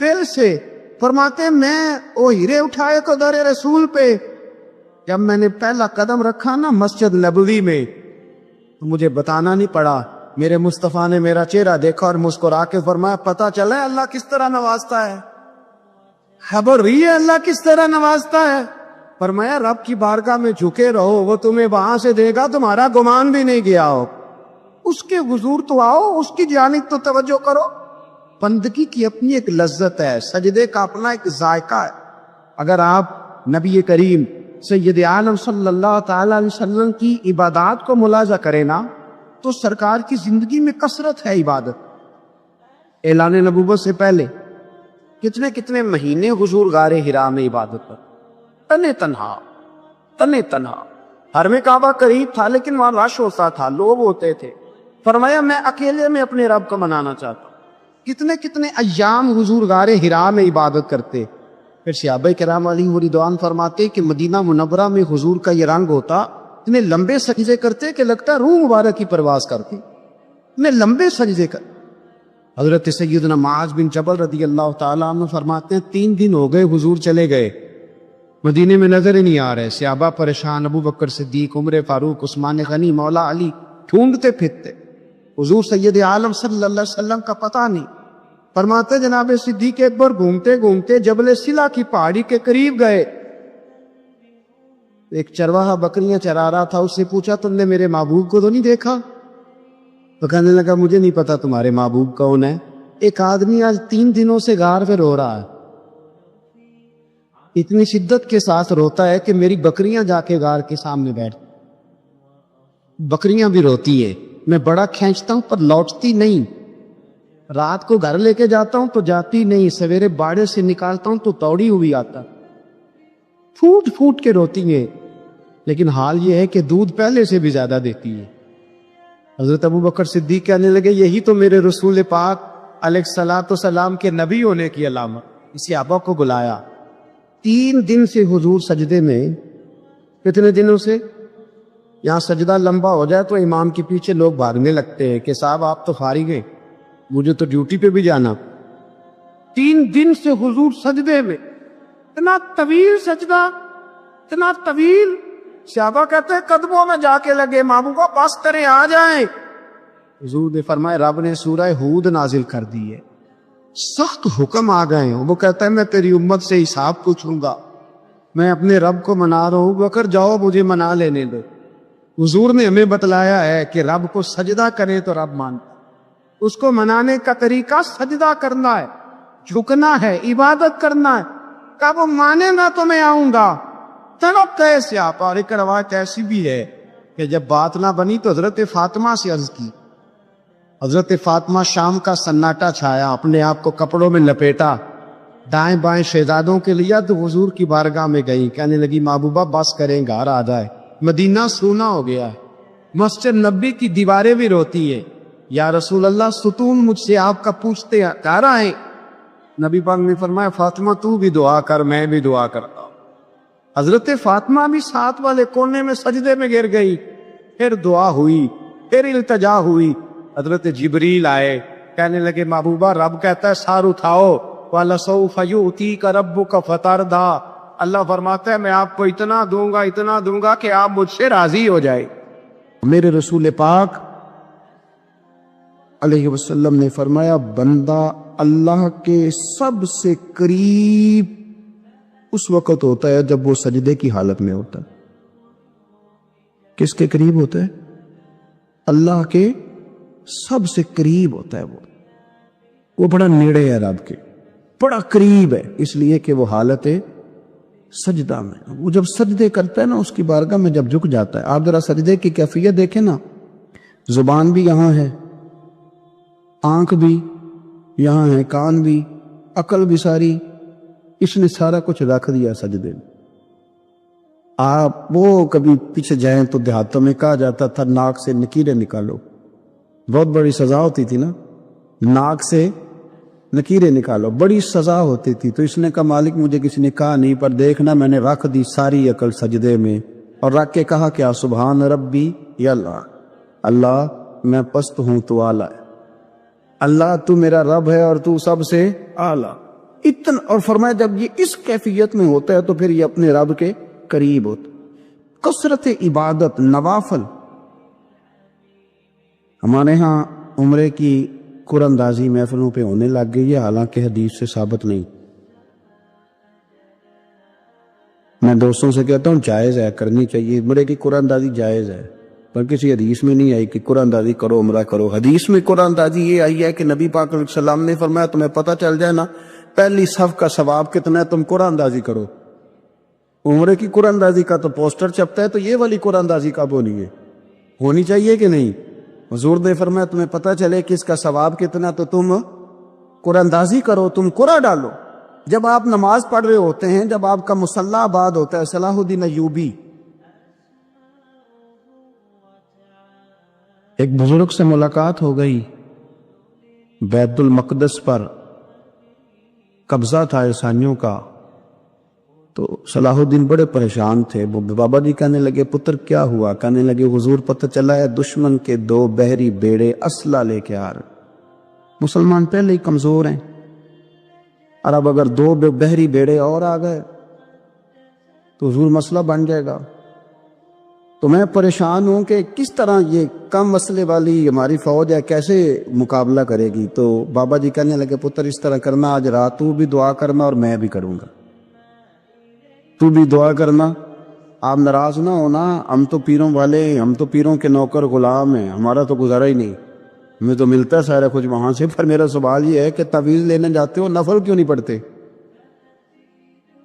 A: دل سے. فرماتے میں وہ ہیرے اٹھائے کو در رسول پہ. جب میں نے پہلا قدم رکھا نا مسجد نبوی میں تو مجھے بتانا نہیں پڑا, میرے مصطفیٰ نے میرا چہرہ دیکھا اور مسکرا کے فرمایا پتہ چلا ہے اللہ کس طرح نوازتا ہے, خبر رہی ہے اللہ کس طرح نوازتا ہے. فرمایا رب کی بارگاہ میں جھکے رہو, وہ تمہیں وہاں سے دے گا تمہارا گمان بھی نہیں گیا ہو. اس کے حضور تو آؤ, اس کی جانب تو توجہ کرو. بندگی کی اپنی ایک لذت ہے, سجدے کا اپنا ایک ذائقہ ہے. اگر آپ نبی کریم سید عالم صلی اللہ تعالی علیہ وسلم کی عبادات کو ملاحظہ کریں نا تو سرکار کی زندگی میں کثرت ہے عبادت. اعلان نبوت سے پہلے کتنے کتنے مہینے حضور غار حرا میں عبادت پر, تنے تنہا. ہر میں کعبہ قریب تھا لیکن وہاں رش ہوتا تھا, لوگ ہوتے تھے. فرمایا میں اکیلے میں اپنے رب کو منانا چاہتا ہوں. کتنے کتنے ایام حضور غار حرا میں عبادت کرتے. پھر صحابہ کرام علیہم رضوان فرماتے کہ مدینہ منورہ میں حضور کا یہ رنگ ہوتا, اتنے لمبے سجدے کرتے کہ لگتا روح مبارک کی پرواز کرتی, اتنے لمبے سجدے کر. حضرت سیدنا معاذ بن جبل رضی اللہ تعالیٰ عنہ فرماتے ہیں 3 دن ہو گئے حضور چلے گئے, مدینے میں نظر ہی نہیں آ رہے. صحابہ پریشان, ابو بکر صدیق, عمر فاروق, عثمان غنی, مولا علی ڈھونڈتے پھرتے. حضور سید عالم صلی اللہ علیہ وسلم کا پتہ نہیں. فرماتے جناب صدیق اکبر گھومتے گھومتے جبل سلا کی پہاڑی کے قریب گئے. ایک چرواہا بکریاں چرا رہا تھا, اس سے پوچھا تم نے میرے محبوب کو تو نہیں دیکھا؟ تو کہنے لگا مجھے نہیں پتا تمہارے محبوب کون ہے. ایک آدمی آج 3 دنوں سے غار پہ رو رہا ہے, اتنی شدت کے ساتھ روتا ہے کہ میری بکریاں جا کے غار کے سامنے بیٹھ, بکریاں بھی روتی ہے. میں بڑا کھینچتا ہوں پر لوٹتی نہیں, رات کو گھر لے کے جاتا ہوں تو جاتی نہیں, سویرے باڑے سے نکالتا ہوں تو دوڑی ہوئی آتا, پھوٹ پھوٹ کے روتی ہے. لیکن حال یہ ہے کہ دودھ پہلے سے بھی زیادہ دیتی ہے. حضرت ابو بکر صدیق کہنے لگے یہی تو میرے رسول پاک علیہ الصلوۃ والسلام کے نبی ہونے کی علامت. اسی صحابہ کو بلایا. 3 دن سے حضور سجدے میں. کتنے دنوں سے؟ یہاں سجدہ لمبا ہو جائے تو امام کے پیچھے لوگ بھاگنے لگتے ہیں کہ صاحب آپ تو فارغ ہیں, مجھے تو ڈیوٹی پہ بھی جانا. 3 دن سے حضور سجدے میں, اتنا طویل سجدہ, اتنا طویل. صحابہ کہتے ہیں قدموں میں جا کے لگے, ماموں کو پاس کریں آ جائیں. حضور نے فرمایا رب نے سورہ ہود نازل کر دی ہے, سخت حکم آ گئے ہیں. وہ کہتا ہے میں تیری امت سے حساب پوچھوں گا, میں اپنے رب کو منا رہا ہوں. بکر جاؤ مجھے منا لینے دو. حضور نے ہمیں بتلایا ہے کہ رب کو سجدہ کریں تو رب مانتا. اس کو منانے کا طریقہ سجدہ کرنا ہے, جھکنا ہے, عبادت کرنا ہے. کب مانے گا تو میں آؤں گا. تڑپ کیسے آپ. اور ایک روایت ایسی بھی ہے کہ جب بات نہ بنی تو حضرت فاطمہ سے عرض کی. حضرت فاطمہ شام کا سناٹا چھایا, اپنے آپ کو کپڑوں میں لپیٹا, دائیں بائیں شہزادوں کے لیا تو حضور کی بارگاہ میں گئی. کہنے لگی محبوبہ بس کریں گھر آ جائے, مدینہ سونا ہو گیا ہے. مسجد نبی کی دیواریں بھی روتی ہے, یا رسول اللہ ستون مجھ سے آپ کا پوچھتے ہیں گھر آئیں. نبی پاک نے فرمایا فاطمہ تو بھی دعا کر, میں بھی دعا کرتا ہوں. حضرت فاطمہ بھی ساتھ والے کونے میں سجدے میں گر گئی. پھر دعا ہوئی, پھر التجا ہوئی. حضرت جبریل آئے, کہنے لگے محبوبہ رب کہتا ہے سار اٹھاؤ, وَلَسَوْفَ يُؤْتِيكَ رَبُّكَ فَتَرْضَىٰ. اللہ فرماتا ہے میں آپ کو اتنا دوں گا کہ آپ مجھ سے راضی ہو جائے. میرے رسول پاک علیہ وسلم نے فرمایا بندہ اللہ کے سب سے قریب اس وقت ہوتا ہے جب وہ سجدے کی حالت میں ہوتا ہے. کس کے قریب ہوتا ہے؟ اللہ کے سب سے قریب ہوتا ہے. وہ بڑا نیڑے ہے رب کے, بڑا قریب ہے, اس لیے کہ وہ حالت ہے سجدہ میں. وہ جب سجدے کرتا ہے نا اس کی بارگاہ میں جب جھک جاتا ہے. آپ ذرا سجدے کی کیفیت دیکھیں نا, زبان بھی یہاں ہے, آنکھ بھی یہاں ہے, کان بھی, عقل بھی ساری, اس نے سارا کچھ رکھ دیا سجدے میں. آپ وہ کبھی پیچھے جائیں تو دیہاتوں میں کہا جاتا تھا ناک سے نکیریں نکالو, بہت بڑی سزا ہوتی تھی نا, ناک سے نکیریں نکالو, بڑی سزا ہوتی تھی. تو اس نے کہا مالک مجھے کسی نے کہا نہیں, پر دیکھنا میں نے رکھ دی ساری عقل سجدے میں, اور رکھ کے کہا کیا سبحان ربی یا اللہ, اللہ میں پست ہوں تو اعلیٰ ہے, اللہ تو میرا رب ہے اور تو سب سے اعلیٰ. اتنا، اور فرمایا جب یہ اس کیفیت میں ہوتا ہے تو پھر یہ اپنے رب کے قریب ہوتا. کثرت عبادت، نوافل. ہمارے ہاں عمرے کی قرآن اندازی محفلوں پہ ہونے لگ گئی ہے، حالانکہ حدیث سے ثابت نہیں. میں دوستوں سے کہتا ہوں جائز ہے، کرنی چاہیے، عمرے کی قرآن اندازی جائز ہے، پر کسی حدیث میں نہیں آئی کہ قرآن اندازی کرو عمرہ کرو. حدیث میں قرآن اندازی یہ آئی ہے کہ نبی پاک علیہ السلام نے فرمایا تمہیں پتہ چل جائے نا پہلی صف کا ثواب کتنا ہے، تم قرآن اندازی کرو. عمرے کی قرآن اندازی کا تو پوسٹر چھپتا ہے، تو یہ والی قرآن اندازی کب ہونی ہے؟ ہونی چاہیے کہ نہیں؟ حضور نے فرمایا تمہیں پتہ چلے کہ اس کا ثواب کتنا تو تم قرآن اندازی کرو، تم قرآن ڈالو. جب آپ نماز پڑھ رہے ہوتے ہیں، جب آپ کا مصلی آباد ہوتا ہے، صلاح الدین ایوبی ایک بزرگ سے ملاقات ہو گئی، بیت المقدس پر قبضہ تھا عیسائیوں کا. تو صلاح الدین بڑے پریشان تھے. وہ بابا جی کہنے لگے پتر کیا ہوا؟ کہنے لگے حضور پتہ چلا ہے دشمن کے 2 بحری بیڑے اسلحہ لے کے آ رہے. مسلمان پہلے ہی کمزور ہیں، اور اب اگر 2 بحری بیڑے اور آ گئے تو حضور مسئلہ بن جائے گا. تو میں پریشان ہوں کہ کس طرح یہ کم مسئلے والی ہماری فوج ہے کیسے مقابلہ کرے گی. تو بابا جی کہنے لگے پتر اس طرح کرنا، آج رات تو بھی دعا کرنا اور میں بھی کروں گا، تو بھی دعا کرنا. آپ ناراض نہ ہونا، ہم تو پیروں والے، ہم تو پیروں کے نوکر غلام ہیں، ہمارا تو گزارا ہی نہیں، ہمیں تو ملتا ہے سارا کچھ وہاں سے. پر میرا سوال یہ ہے کہ تعویذ لینے جاتے ہو نفل کیوں نہیں پڑھتے؟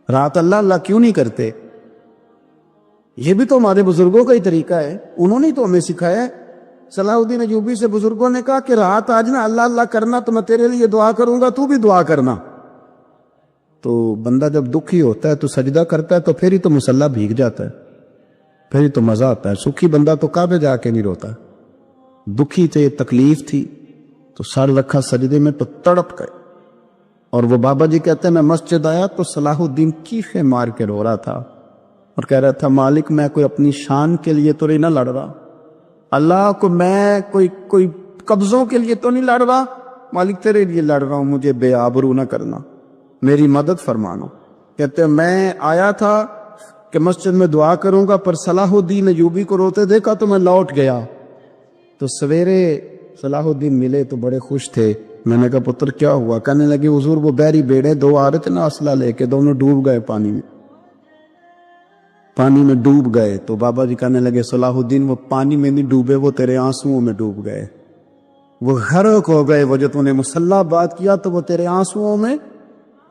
A: رات اللہ اللہ کیوں نہیں کرتے؟ یہ بھی تو ہمارے بزرگوں کا ہی طریقہ ہے، انہوں نے تو ہمیں سکھایا ہے. صلاح الدین ایوبی سے بزرگوں نے کہا کہ رات آج نا اللہ اللہ کرنا تو میں تیرے لیے دعا کروں گا، تو بھی دعا کرنا. تو بندہ جب دکھی ہوتا ہے تو سجدہ کرتا ہے تو پھر ہی تو مصلی بھیگ جاتا ہے، پھر ہی تو مزہ آتا ہے. سکھی بندہ تو کعبے جا کے نہیں روتا. دکھی تھے، تکلیف تھی، تو سر رکھا سجدے میں تو تڑپ گئے. اور وہ بابا جی کہتے ہیں میں مسجد آیا تو صلاح الدین چیخیں مار کے رو رہا تھا اور کہہ رہا تھا مالک میں کوئی اپنی شان کے لیے تو نہیں لڑ رہا، اللہ کو میں کوئی قبضوں کے لیے تو نہیں لڑ رہا، مالک تیرے لیے لڑ رہا ہوں، مجھے بے آبرو نہ کرنا، میری مدد فرمانا. کہتے ہیں میں آیا تھا کہ مسجد میں دعا کروں گا، پر صلاح الدین ایوبی کو روتے دیکھا تو میں لوٹ گیا. تو سویرے صلاح الدین ملے تو بڑے خوش تھے. میں نے کہا پتر کیا ہوا؟ کہنے لگے حضور وہ بحری بیڑے 2 آ رہے تھے نا اسلحہ لے کے، دونوں ڈوب گئے پانی میں ڈوب گئے. تو بابا جی کہنے لگے صلاح الدین وہ پانی میں نہیں ڈوبے، وہ تیرے آنسوؤں میں ڈوب گئے، وہ غرق ہو گئے. وہ جو تو نے مصلی بات کیا تو وہ تیرے آنسوؤں میں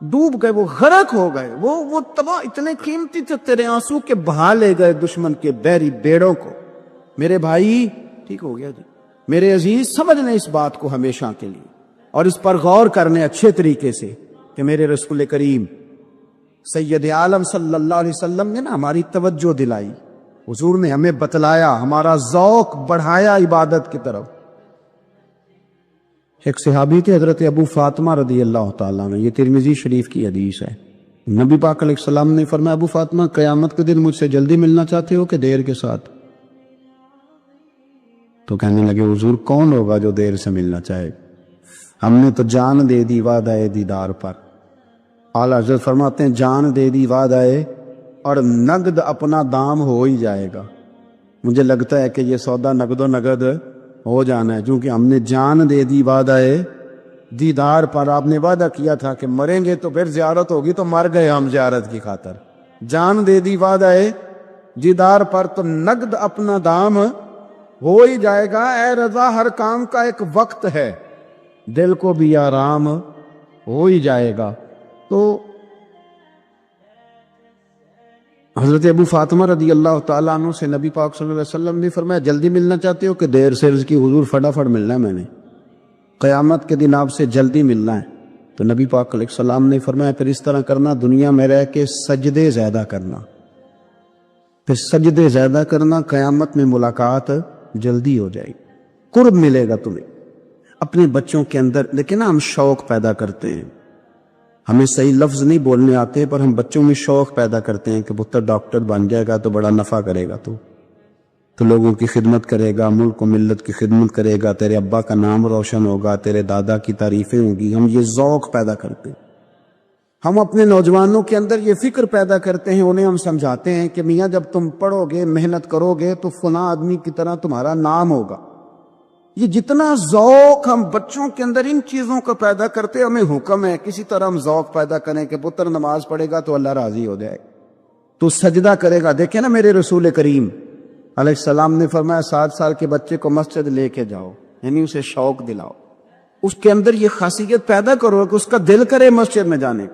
A: ڈوب گئے، وہ غرق ہو گئے، وہ تباہ اتنے قیمتی تھے تیرے آنسو کے بہا لے گئے دشمن کے بحری بیڑوں کو. میرے بھائی ٹھیک ہو گیا جی، میرے عزیز سمجھ لیں اس بات کو ہمیشہ کے لیے، اور اس پر غور کرنے اچھے طریقے سے کہ میرے رسول کریم سید عالم صلی اللہ علیہ وسلم نے نا ہماری توجہ دلائی، حضور نے ہمیں بتلایا، ہمارا ذوق بڑھایا عبادت کی طرف. ایک صحابی تھے حضرت ابو فاطمہ رضی اللہ تعالیٰ عنہ، یہ ترمذی شریف کی حدیث ہے. نبی پاک علیہ السلام نے فرمایا ابو فاطمہ قیامت کے دن مجھ سے جلدی ملنا چاہتے ہو کہ دیر کے ساتھ؟ تو کہنے لگے حضور کون ہوگا جو دیر سے ملنا چاہے، ہم نے تو جان دے دی وعدہ دیدار پر. اعلیٰ حضرت فرماتے ہیں جان دے دی وعدہ اور نقد اپنا دام ہو ہی جائے گا. مجھے لگتا ہے کہ یہ سودا نقد و نقد ہو جانا ہے، کیونکہ ہم نے جان دے دی وعدہ دیدار پر. آپ نے وعدہ کیا تھا کہ مریں گے تو پھر زیارت ہوگی، تو مر گئے ہم زیارت کی خاطر. جان دے دی وعدہ دیدار پر تو نقد اپنا دام ہو ہی جائے گا. اے رضا ہر کام کا ایک وقت ہے، دل کو بھی آرام ہو ہی جائے گا. تو حضرت ابو فاطمہ رضی اللہ تعالیٰ عنہ سے نبی پاک صلی اللہ علیہ وسلم نے فرمایا جلدی ملنا چاہتے ہو کہ دیر سے؟ عرض کی حضور فٹافٹ ملنا ہے، میں نے قیامت کے دن آپ سے جلدی ملنا ہے. تو نبی پاک علیہ السلام نے فرمایا پھر اس طرح کرنا، دنیا میں رہ کے سجدے زیادہ کرنا، پھر سجدے زیادہ کرنا، قیامت میں ملاقات جلدی ہو جائے گی، قرب ملے گا تمہیں. اپنے بچوں کے اندر لیکن نا ہم شوق پیدا کرتے ہیں، ہمیں صحیح لفظ نہیں بولنے آتے پر ہم بچوں میں شوق پیدا کرتے ہیں کہ پتر ڈاکٹر بن جائے گا تو بڑا نفع کرے گا، تو لوگوں کی خدمت کرے گا، ملک و ملت کی خدمت کرے گا، تیرے ابا کا نام روشن ہوگا، تیرے دادا کی تعریفیں ہوں گی. ہم یہ ذوق پیدا کرتے ہیں. ہم اپنے نوجوانوں کے اندر یہ فکر پیدا کرتے ہیں، انہیں ہم سمجھاتے ہیں کہ میاں جب تم پڑھو گے، محنت کرو گے تو فلاں آدمی کی طرح تمہارا نام ہوگا۔ یہ جتنا ذوق ہم بچوں کے اندر ان چیزوں کا پیدا کرتے، ہمیں حکم ہے کسی طرح ہم ذوق پیدا کریں کہ پتر نماز پڑھے گا تو اللہ راضی ہو جائے، تو سجدہ کرے گا۔ دیکھیں نا میرے رسول کریم علیہ السلام نے فرمایا 7 سال کے بچے کو مسجد لے کے جاؤ، یعنی اسے شوق دلاؤ، اس کے اندر یہ خاصیت پیدا کرو کہ اس کا دل کرے مسجد میں جانے،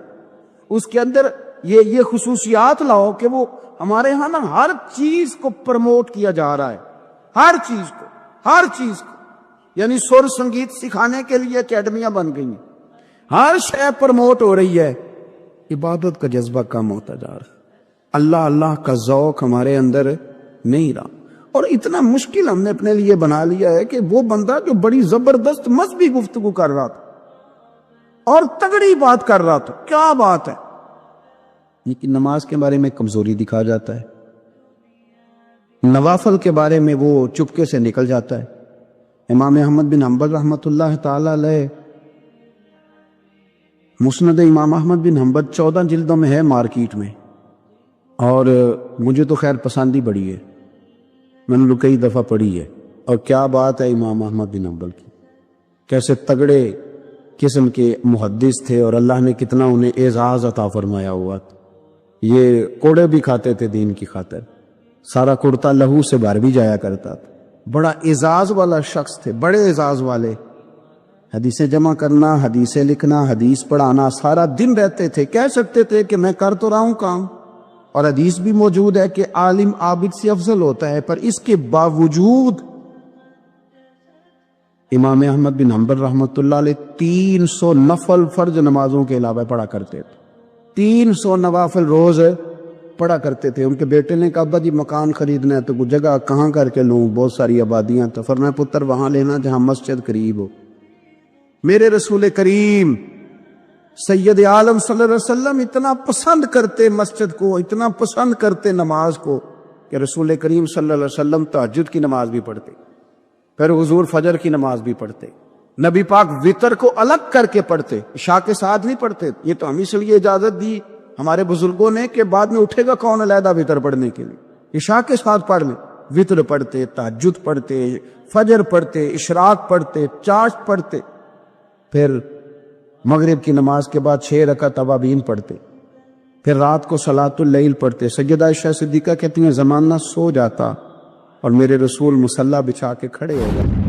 A: اس کے اندر یہ خصوصیات لاؤ کہ وہ ہمارے ہاں نا ہر چیز کو پروموٹ کیا جا رہا ہے، ہر چیز کو، یعنی سر سنگیت سکھانے کے لیے اکیڈمیاں بن گئی ہیں، ہر شے پروموٹ ہو رہی ہے، عبادت کا جذبہ کم ہوتا جا رہا ہے، اللہ کا ذوق ہمارے اندر نہیں رہا۔ اور اتنا مشکل ہم نے اپنے لیے بنا لیا ہے کہ وہ بندہ جو بڑی زبردست مذہبی گفتگو کر رہا تھا اور تگڑی بات کر رہا تھا، کیا بات ہے، لیکن نماز کے بارے میں کمزوری دکھا جاتا ہے، نوافل کے بارے میں وہ چپکے سے نکل جاتا ہے۔ امام احمد بن حنبل رحمۃ اللہ تعالی علیہ، مسند امام احمد بن حنبل 14 جلدوں میں ہے مارکیٹ میں، اور مجھے تو خیر پسند ہی بڑی ہے، میں نے کئی دفعہ پڑھی ہے، اور کیا بات ہے امام احمد بن حنبل کی، کیسے تگڑے قسم کے محدث تھے اور اللہ نے کتنا انہیں اعزاز عطا فرمایا ہوا تھا۔ یہ کوڑے بھی کھاتے تھے دین کی خاطر، سارا کرتا لہو سے بھر بھی جایا کرتا تھا، بڑا اعزاز والا شخص تھے، بڑے اعزاز والے، حدیثیں جمع کرنا، حدیثیں لکھنا، حدیث پڑھانا، سارا دن رہتے تھے، کہہ سکتے تھے کہ میں کر تو رہا ہوں کام، اور حدیث بھی موجود ہے کہ عالم عابد سے افضل ہوتا ہے، پر اس کے باوجود امام احمد بن حنبل رحمۃ اللہ علیہ 300 نفل فرض نمازوں کے علاوہ پڑھا کرتے تھے، 300 نوافل روز پڑھا کرتے تھے۔ ان کے بیٹے نے کہا ابا جی مکان خریدنا ہے تو کوئی جگہ کہاں کر کے لوں، بہت ساری آبادیاں، تو فرمایا پتر وہاں لینا جہاں مسجد قریب ہو۔ میرے رسول کریم سید عالم صلی اللہ علیہ وسلم اتنا پسند کرتے مسجد کو، اتنا پسند کرتے نماز کو، کہ رسول کریم صلی اللہ علیہ وسلم تہجد کی نماز بھی پڑھتے، پھر حضور فجر کی نماز بھی پڑھتے، نبی پاک وتر کو الگ کر کے پڑھتے، عشاء کے ساتھ نہیں پڑھتے۔ یہ تو ہم اس لیے اجازت دی ہمارے بزرگوں نے کہ بعد میں اٹھے گا کون علیحدہ وتر پڑھنے کے لیے، عشاء کے ساتھ پڑھ لیں، وتر پڑھتے، تہجد پڑھتے، فجر پڑھتے، اشراق پڑھتے، چاشت پڑھتے، پھر مغرب کی نماز کے بعد 6 رکعت اوابین پڑھتے، پھر رات کو صلاۃ اللیل پڑھتے۔ سیدہ عائشہ صدیقہ کہتی ہیں زمانہ سو جاتا اور میرے رسول مصلی بچھا کے کھڑے ہو گئے۔